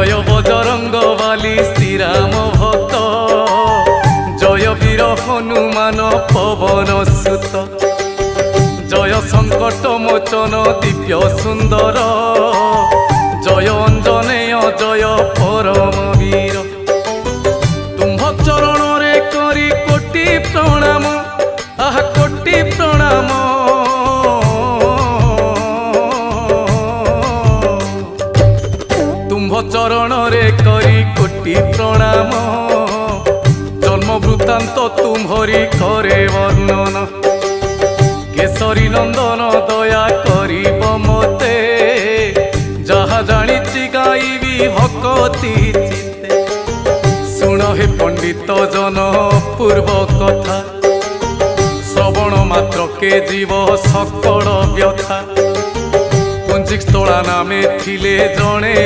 জয় বজরঙ্গ বালি শ্রীরাম ভক্ত, জয় বীর হনুমান পবন সুত, জয় সংকট মোচন দিব্য সুন্দর, জয় অঞ্জনেয় জয় পরম বীর। তুম্ভ চরণরে করি কোটি প্রণাম, আহ কোটি প্রণাম। তুম্ভ চরণরে করি কোটি প্রণাম, জন্ম বৃত্তান্ত তুম্ভরি করে বর্ণন। কেশরী নন্দন দয়া করিব মতে, যাহা জানিছি গাইবি ভকতি চিত্তে। শুণ হে পণ্ডিত জন পূর্ব কথা, শ্রবণ মাত্রকে জীব সকল ব্যথা। পুঞ্জিক স্থলা নামে থিলে জଣେ